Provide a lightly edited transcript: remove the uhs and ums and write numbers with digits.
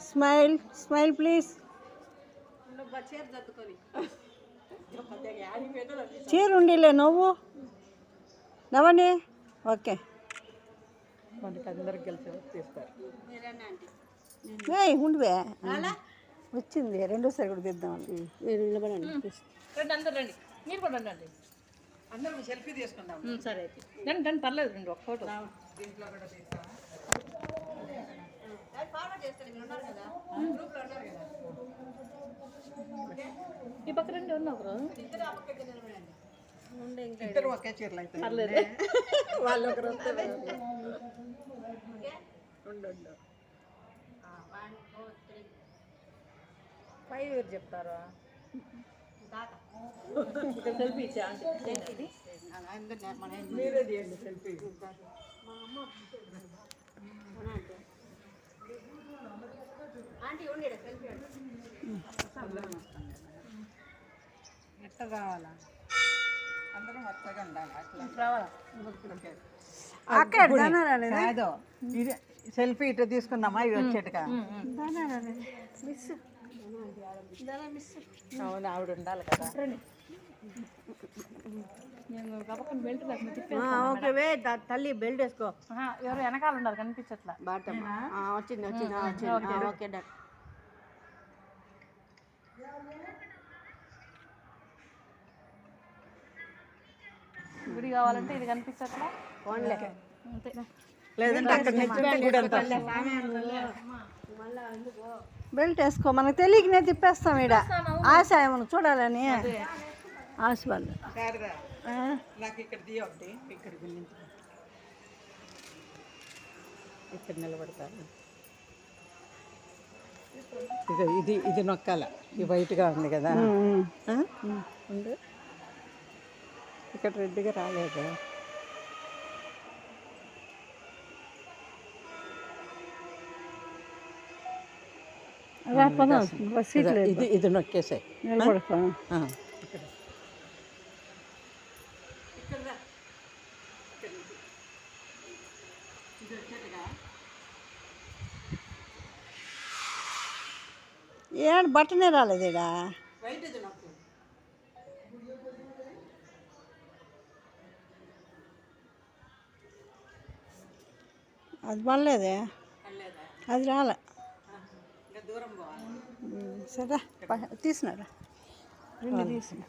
Smile smile please. చీర ఉండిలే నువ్వు నవని. Okay అందరికి కలిసి తీస్తారు. ఉండివే వచ్చింది రెండోసారి కూడా తీద్దామని. మీరు నిలబడండి. రండి అందరు రండి, మీరు కూడా రండి. అందరం సెల్ఫీ తీసుకుందాం. సరే అయితే రండి రండి, పర్లేదు రండి, ఒక ఫోటో దీంట్లో కూడా తీస్తాం. ఈ పక్క రండి, ఉన్న ఒకరు ఇద్దరు ఒకే చీరలు అయితే పర్లేదు. వాళ్ళు ఒకరు వస్తే ఉండు 5 ఇయర్ చెప్తారు. సెల్ఫీ మీరే తీయండి సెల్ఫీ. ఎట్లా కావాలా? అందరం వరుసగా ఉండాలి. అట్లా అక్కడ కాదు, ఇది సెల్ఫీ ఇట్లా తీసుకుందామా? ఇవి వచ్చేట్టుగా అవును, ఆవిడ ఉండాలి కదా. ఓకే తల్లి బెల్ట్ వేసుకో. ఎవరు వెనకాల ఉన్నారు కనిపించట్లా. బాటమ్ వచ్చింది వచ్చింది. Okay done. గుడి కావాలంటే ఇది కనిపించట్లా. లేదంటే అక్కడ బెల్ట్ వేసుకో. మనకు తెలియకనే తిప్పేస్తాం. ఈడ ఆశ ఏమన్నా చూడాలని ఆశ వాళ్ళు. నాకు ఇక్కడ తీయొద్ది, ఇక్కడ ఇక్కడ నిలబడతాను. ఇక ఇది నొక్కాల. ఇది వైట్గా ఉంది కదా, ఉండు. ఇక్కడ రెడ్డిగా రాలేదు. ఇది నొక్కేసాయి. ఏడు బట్టనే రాలేదు ఈడ. అది పడలేదే, అది రాలే. సరే తీసినారా? రెండు తీసిన.